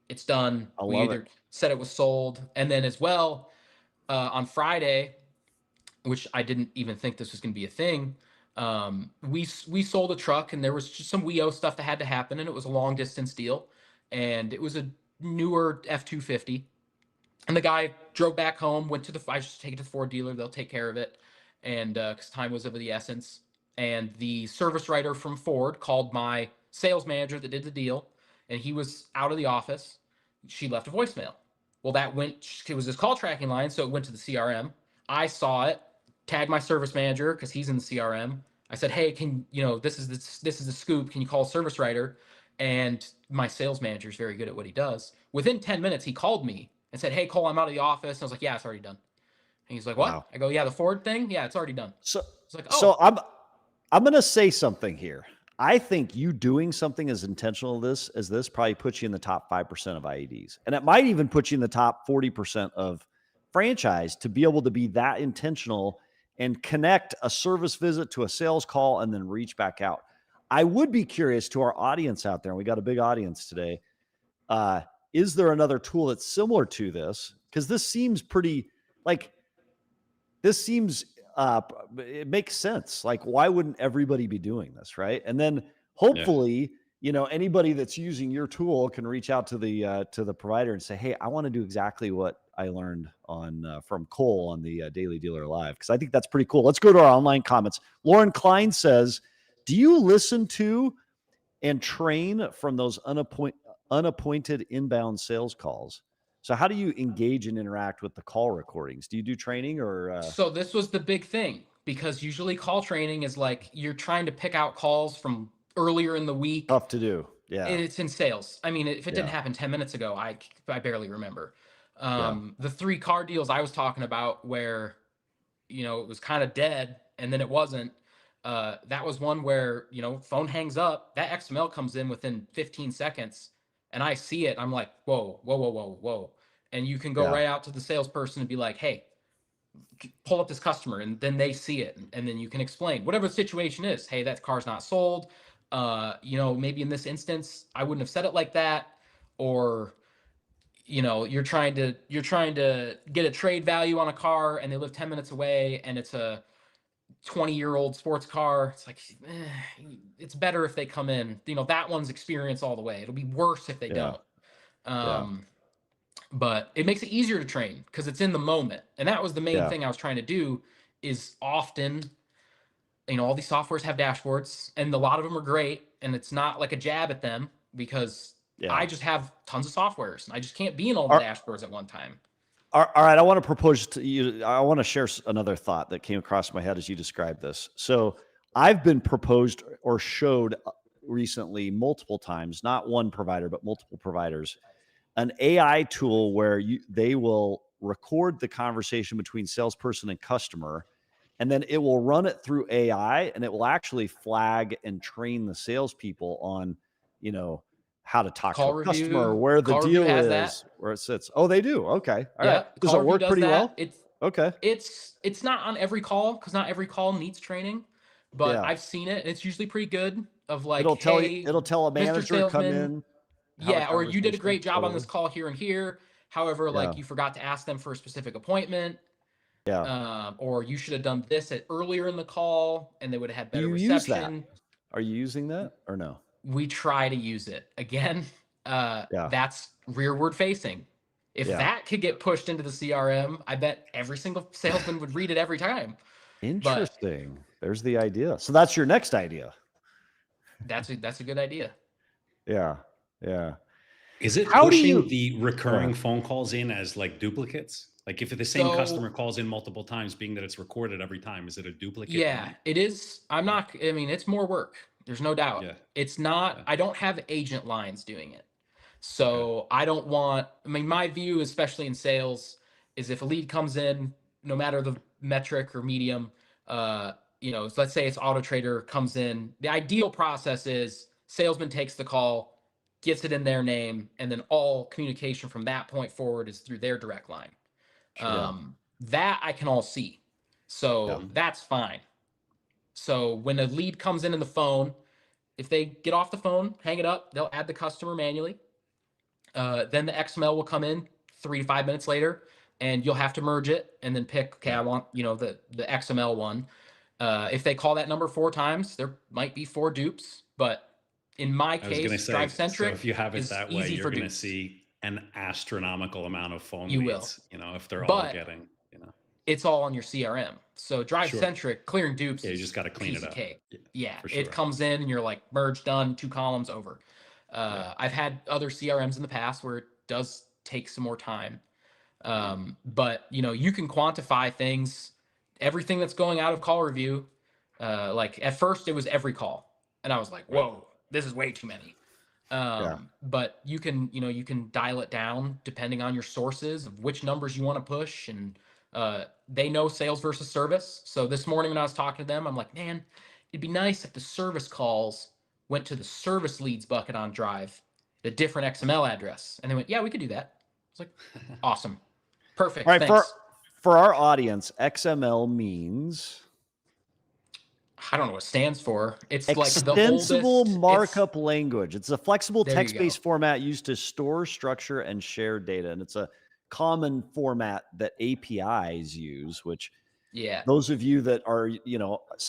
it's done.
I
We
love it.
either said it was sold, and then as well on Friday, which I didn't even think this was going to be a thing. We sold a truck, and there was just some WEO stuff that had to happen, and it was a long distance deal, and it was a newer F-250. And the guy drove back home, went to I just take it to the Ford dealer; they'll take care of it, and because time was of the essence. And the service writer from Ford called my sales manager that did the deal, and he was out of the office. She left a voicemail. Well, it was his call tracking line, so it went to the CRM. I saw it, tagged my service manager because he's in the CRM. I said, "Hey, this is the scoop. Can you call service writer?" And my sales manager is very good at what he does. Within 10 minutes, he called me and said, "Hey, Cole, I'm out of the office." And I was like, "Yeah, it's already done." And he's like, "What?"
Wow.
I go, "Yeah, the Ford thing. Yeah, it's already done."
So,
It's like,
so
"Oh,
I'm going to say something here. I think you doing something as intentional as this probably puts you in the top 5% of IEDs. And it might even put you in the top 40% of franchise to be able to be that intentional and connect a service visit to a sales call and then reach back out. I would be curious to our audience out there, and we got a big audience today. Is there another tool that's similar to this? Because this seems pretty like this seems it makes sense. Like, why wouldn't everybody be doing this, right? And then hopefully, anybody that's using your tool can reach out to the provider and say, "Hey, I want to do exactly what I learned on from Cole on the Daily Dealer Live," because I think that's pretty cool. Let's go to our online comments. Lauren Klein says, "Do you listen to and train from those unappointed inbound sales calls? So how do you engage and interact with the call recordings? Do you do training or
So this was the big thing because usually call training is like you're trying to pick out calls from earlier in the week.
tough to do?" Yeah.
It's in sales. I mean, if it didn't
Yeah.
happen 10 minutes ago, I barely remember.
Yeah.
The 3 car deals I was talking about where, it was kind of dead and then it wasn't. That was one where, phone hangs up, that XML comes in within 15 seconds and I see it. I'm like, whoa, whoa, whoa, whoa, whoa. And you can go
Yeah.
right out to the salesperson and be like, "Hey, pull up this customer," and then they see it, and then you can explain whatever the situation is. "Hey, that car's not sold. Maybe in this instance I wouldn't have said it like that," or you're trying to get a trade value on a car and they live 10 minutes away and it's a 20-year-old sports car. It's like, it's better if they come in. That one's experience all the way. It'll be worse if they
Yeah.
don't.
Yeah.
But it makes it easier to train because it's in the moment. And that was the main
Yeah.
thing I was trying to do is often, all these softwares have dashboards and a lot of them are great. And it's not like a jab at them because
Yeah.
I just have tons of softwares and I just can't be in all the dashboards at one time.
All right. I want to propose to you. I want to share another thought that came across my head as you described this. So I've been proposed or showed recently multiple times, not one provider, but multiple providers, an AI tool where they will record the conversation between salesperson and customer, and then it will run it through AI, and it will actually flag and train the salespeople on, how to talk to a customer, where the
Call review
deal
has
is,
that.
where it sits. Oh, they do. Okay. All right. Does
Call
it
review
work
does
pretty
that.
well? Okay.
It's not on every call because not every call needs training, but
Yeah.
I've seen it and it's usually pretty good. Of like,
It'll tell you.
"Hey,
It'll tell a
Mr.
manager to come
Salesman,
in. Have a
yeah," or "You did a
conversation,
great job on
whatever.
this call here and here. However,
Yeah.
like you forgot to ask them for a specific appointment,
Yeah.
or you should have done this earlier in the call and they would have had
Do
better
you use that?
reception."
Are you using that or no?
We try to use it again.
Yeah.
That's rearward facing. If
Yeah.
that could get pushed into the CRM, I bet every single salesman would read it every time.
Interesting. There's the idea. So that's your next idea.
That's a good idea.
Yeah. Yeah.
Is it
How do
pushing
you-
the recurring phone calls in as like duplicates? Like if the same
So-
customer calls in multiple times, being that it's recorded every time, is it a duplicate?
Yeah, it is. I mean, it's more work. There's no doubt.
Yeah.
It's not,
Yeah.
I don't have agent lines doing it. So I don't want, I mean, my view, especially in sales, is if a lead comes in, no matter the metric or medium, let's say it's Auto Trader comes in, the ideal process is salesman takes the call, gets it in their name, and then all communication from that point forward is through their direct line. That I can all see. So that's fine. So when a lead comes in the phone, if they get off the phone, hang it up, they'll add the customer manually. Then the XML will come in 3 to 5 minutes later, and you'll have to merge it and then pick, okay, I want, the XML one. If they call that number 4 times, there might be 4 dupes, but in my
I was going to
case,
say,
Drive Centric,
so if you have it
is
that way,
easy
you're
for
going to
dupes.
see an astronomical amount of phone
You
leads,
will.
if they're all
But
getting,
it's all on your CRM. So Drive
Sure.
Centric, clearing dupes,
Yeah, you
is
just got to clean
piece
it
of
up.
cake.
Yeah,
Yeah,
for sure.
it comes in and you're like, merge done, 2 columns over. I've had other CRMs in the past where it does take some more time. But you can quantify things, everything that's going out of call review. Like at first it was every call, and I was like, whoa, this is way too many. But you can dial it down depending on your sources of which numbers you want to push. And they know sales versus service. So this morning when I was talking to them, I'm like, man, it'd be nice if the service calls went to the service leads bucket on Drive, a different XML address. And they went, yeah, we could do that. It's like, awesome. Perfect.
All right.
Thanks.
For our audience, XML means
I don't know what it stands for. It's like the
extensible
oldest
markup language. It's a flexible
There you
text-based
go.
format used to store, structure, and share data. And it's a common format that APIs use, which
Yeah.
those of you that are,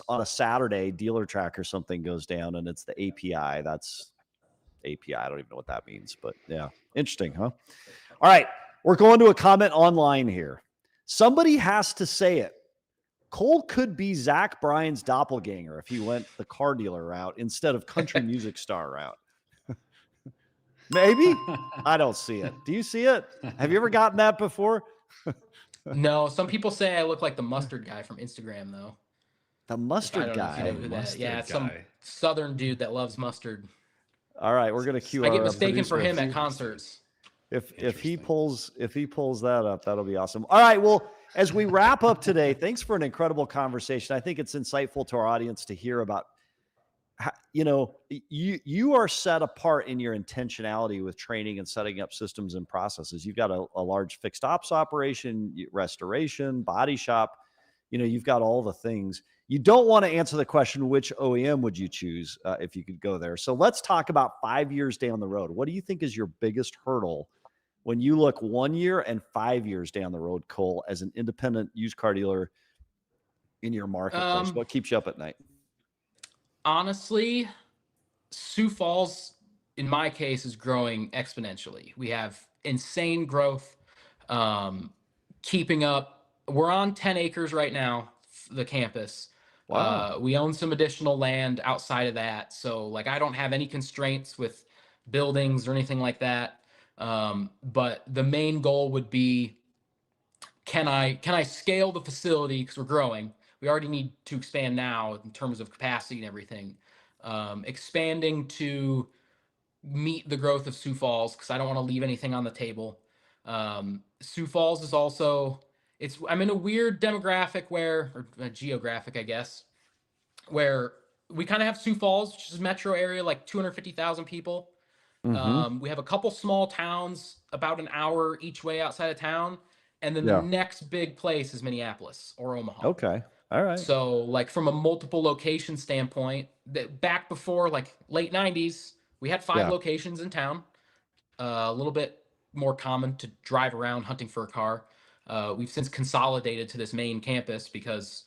on a Saturday, Dealer Track or something goes down and it's the API. That's API. I don't even know what that means, but yeah. Interesting, huh? All right. We're going to a comment online here. Somebody has to say it. Cole could be Zach Bryan's doppelganger if he went the car dealer route instead of country music star route. Maybe. I don't see it. Do you see it? Have you ever gotten that before?
No, some people say I look like the mustard guy from Instagram, though.
The
I
mustard
don't know if you know
guy.
who that.
Mustard
Yeah, it's some
guy.
southern dude that loves mustard.
All right, we're gonna cue.
I get
our
mistaken for
producer.
him at concerts.
If he
Interesting.
pulls that up, that'll be awesome. All right, well, as we wrap up today, thanks for an incredible conversation. I think it's insightful to our audience to hear about how, you are set apart in your intentionality with training and setting up systems and processes. You've got a large fixed ops operation, restoration, body shop. You've got all the things. You don't want to answer the question, which OEM would you choose if you could go there? So let's talk about 5 years down the road. What do you think is your biggest hurdle when you look 1 year and 5 years down the road, Cole, as an independent used car dealer in your marketplace? What keeps you up at night?
Honestly, Sioux Falls, in my case, is growing exponentially. We have insane growth, keeping up. We're on 10 acres right now, the campus.
Wow.
We own some additional land outside of that. So I don't have any constraints with buildings or anything like that. But the main goal would be, can I scale the facility? Because we're growing. We already need to expand now in terms of capacity and everything. Expanding to meet the growth of Sioux Falls, because I don't want to leave anything on the table. Sioux Falls is also, I'm in a weird demographic or geographic, I guess, where we kind of have Sioux Falls, which is a metro area, like 250,000 people.
Mm-hmm.
We have a couple small towns about an hour each way outside of town. And then the next big place is Minneapolis or Omaha.
Okay. All right.
So from a multiple location standpoint, back before late 90s, we had 5 locations in town. A little bit more common to drive around hunting for a car. We've since consolidated to this main campus because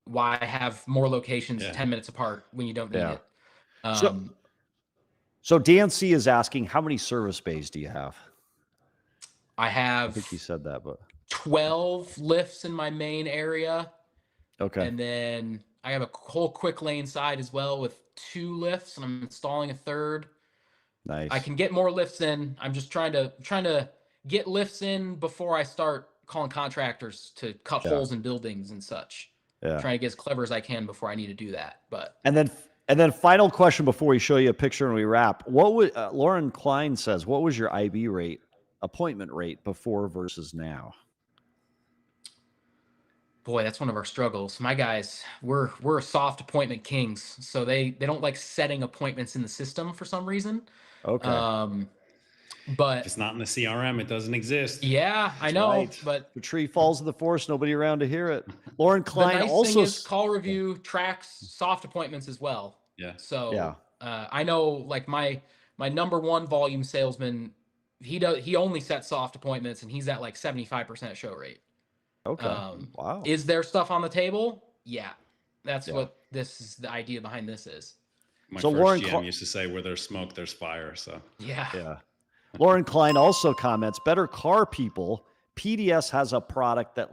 why have more locations 10 minutes apart when you don't need it?
So DNC is asking, how many service bays do you have?
I
I think
have
you said that, but
12 lifts in my main area.
okay.
And then I have a whole quick lane side as well with 2 lifts, and I'm installing a third. I
Nice.
can get more lifts in. I'm just trying to get lifts in before I start calling contractors to cut
Yeah.
holes in buildings and such.
Yeah.
Trying to get as clever as I can before I need to do that. But
And then final question before we show you a picture and we wrap. What would Lauren Klein says, what was your IB rate, appointment rate before versus now?
boy, that's one of our struggles. My guys, we're soft appointment kings, so they don't like setting appointments in the system for some reason.
Okay.
If
But
it's not in the CRM, it doesn't exist.
yeah, I
That's
know.
right.
But
The tree falls in the forest, nobody around to hear it. Lauren
the
Klein
nice
also
thing is call review tracks soft appointments as well.
Yeah.
So
Yeah.
I know like my number one volume salesman, he only sets soft appointments and he's at like 75% show rate.
Okay. Wow.
Is there stuff on the table? Yeah. That's
Yeah.
what this is, the idea behind this is.
My
So
first
Lauren
GM used to say, where there's smoke, there's fire. So
Yeah.
Yeah. Lauren Klein also comments, better car people. PDS has a product that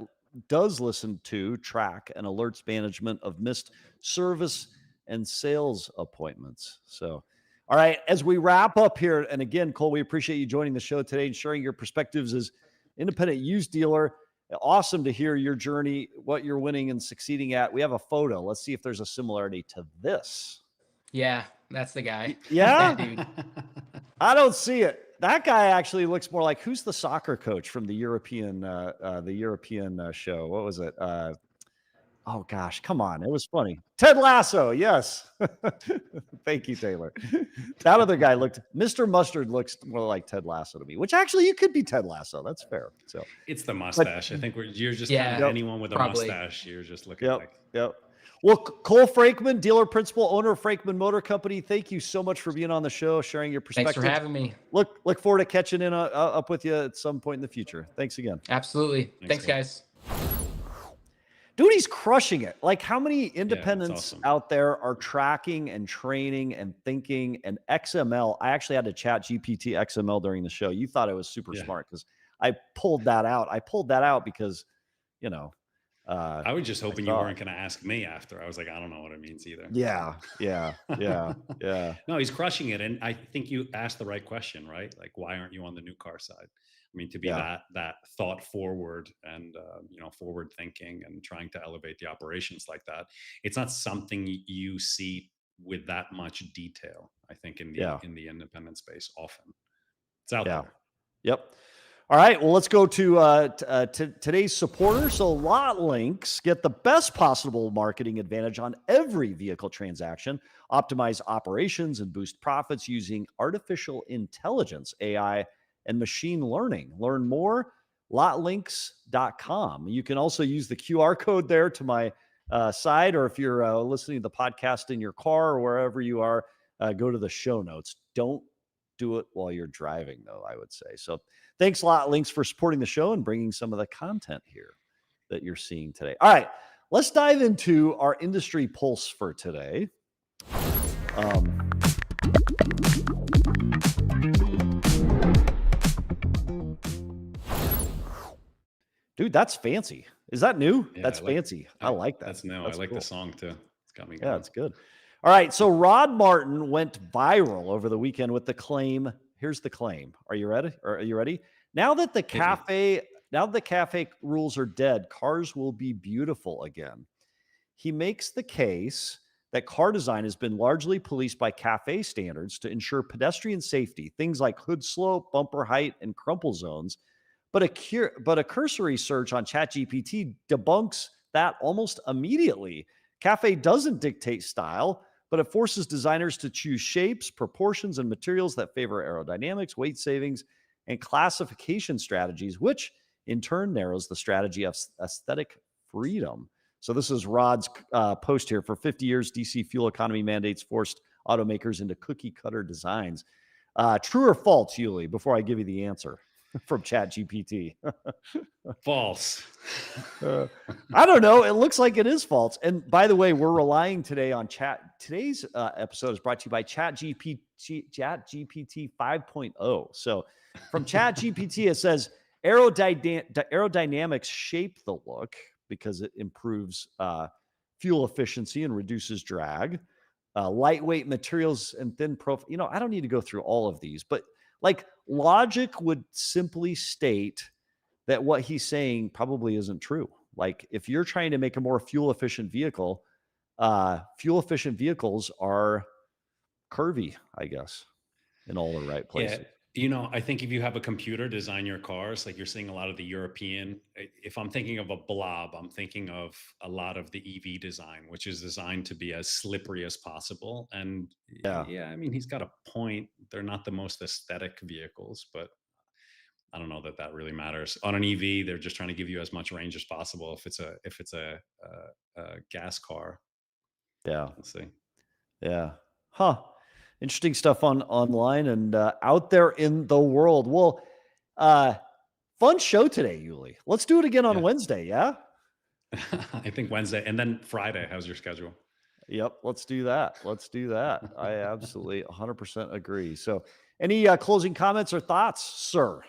does listen to, track, and alerts management of missed service and sales appointments. So, all right, as we wrap up here, and again, Cole, we appreciate you joining the show today and sharing your perspectives as independent used dealer. Awesome to hear your journey, what you're winning and succeeding at. We have a photo. Let's see if there's a similarity to this.
Yeah, that's the guy.
Yeah?
That dude.
I don't see it. That guy actually looks more like, who's the soccer coach from the European show? What was it? Oh gosh, come on. It was funny. Ted Lasso. Yes. Thank you, Taylor. That other guy Mr. Mustard looks more like Ted Lasso to me, which actually you could be Ted Lasso. That's fair. So
it's the mustache. I think you're just
Yeah,
kind of anyone with a
probably.
mustache. You're just looking
Yep.
like.
Yep. Well, Cole Frankman, dealer principal, owner of Frankman Motor Company. Thank you so much for being on the show, sharing your perspective.
Thanks for having me.
Look forward to catching up with you at some point in the future. Thanks again.
Absolutely. Thanks guys.
Dude, he's crushing it. Like, how many independents
awesome.
out there are tracking and training and thinking and XML? I actually had to chat GPT XML during the show. You thought it was super smart because I pulled that out. I pulled that out because, you know,
I was just hoping you weren't going to ask me after. I was like, I don't know what it means either.
Yeah.
No, he's crushing it. And I think you asked the right question, right? Like, why aren't you on the new car side? I mean, to be that thought forward and, forward thinking and trying to elevate the operations like that. It's not something you see with that much detail, I think, in the independent space often. It's out there.
Yep. All right, well, let's go to today's supporter. So Lotlinx, get the best possible marketing advantage on every vehicle transaction, optimize operations, and boost profits using artificial intelligence, AI, and machine learning. Learn more, lotlinx.com. You can also use the QR code there to my side, or if you're listening to the podcast in your car or wherever you are, go to the show notes. Don't do it while you're driving, though, I would say. So thanks, Lotlinx, for supporting the show and bringing some of the content here that you're seeing today. All right, let's dive into our industry pulse for today. Dude, that's fancy. Is that new?
Yeah,
that's fancy. I like that.
That's new. I like the song too. It's got me going.
Yeah, it's good. All right. So Rod Martin went viral over the weekend with the claim. Here's the claim. Are you ready? Are you ready? Now that the cafe rules are dead, cars will be beautiful again. He makes the case that car design has been largely policed by cafe standards to ensure pedestrian safety, things like hood slope, bumper height, and crumple zones. But a cursory search on ChatGPT debunks that almost immediately. Cafe doesn't dictate style, but it forces designers to choose shapes, proportions, and materials that favor aerodynamics, weight savings, and classification strategies, which in turn narrows the strategy of aesthetic freedom. So this is Rod's post here. For 50 years, DC fuel economy mandates forced automakers into cookie cutter designs. True or false, Yuli, before I give you the answer from ChatGPT?
False.
I don't know. It looks like it is false. And by the way, we're relying today on Today's episode is brought to you by ChatGPT 5.0. So from ChatGPT, it says, Aerodynamics shape the look because it improves fuel efficiency and reduces drag. Lightweight materials and thin profile. You know, I don't need to go through all of these, but like logic would simply state that what he's saying probably isn't true. Like if you're trying to make a more fuel efficient vehicle, fuel efficient vehicles are curvy, I guess, in all the right places.
Yeah. You know, I think if you have a computer design your cars, like you're seeing a lot of the European, if I'm thinking of a blob, I'm thinking of a lot of the EV design, which is designed to be as slippery as possible. And yeah, I mean, he's got a point. They're not the most aesthetic vehicles, but I don't know that that really matters. On an EV, they're just trying to give you as much range as possible. If it's a gas car,
Yeah.
let's see.
Yeah. Huh. Interesting stuff online and out there in the world. Well, fun show today, Yuli. Let's do it again on Wednesday. Yeah.
I think Wednesday and then Friday. How's your schedule?
Yep. Let's do that. I absolutely 100% agree. So any closing comments or thoughts, sir?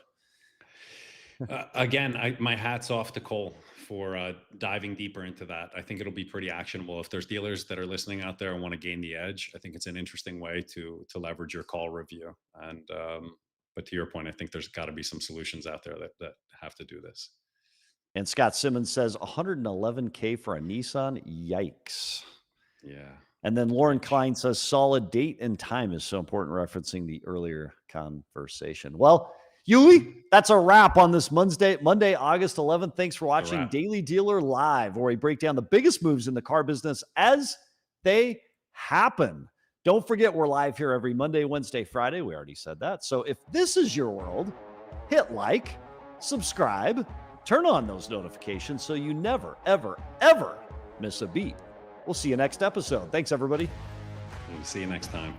Again, my hat's off to Cole for diving deeper into that. I think it'll be pretty actionable. If there's dealers that are listening out there and want to gain the edge, I think it's an interesting way to leverage your call review. And but to your point, I think there's got to be some solutions out there that have to do this.
And Scott Simmons says $111K for a Nissan. Yikes.
Yeah.
And then Lauren Klein says solid date and time is so important, referencing the earlier conversation. Well, Yuli, that's a wrap on this Monday, August 11th. Thanks for watching Daily Dealer Live, where we break down the biggest moves in the car business as they happen. Don't forget, we're live here every Monday, Wednesday, Friday. We already said that. So if this is your world, hit like, subscribe, turn on those notifications so you never, ever, ever miss a beat. We'll see you next episode. Thanks, everybody.
We'll see you next time.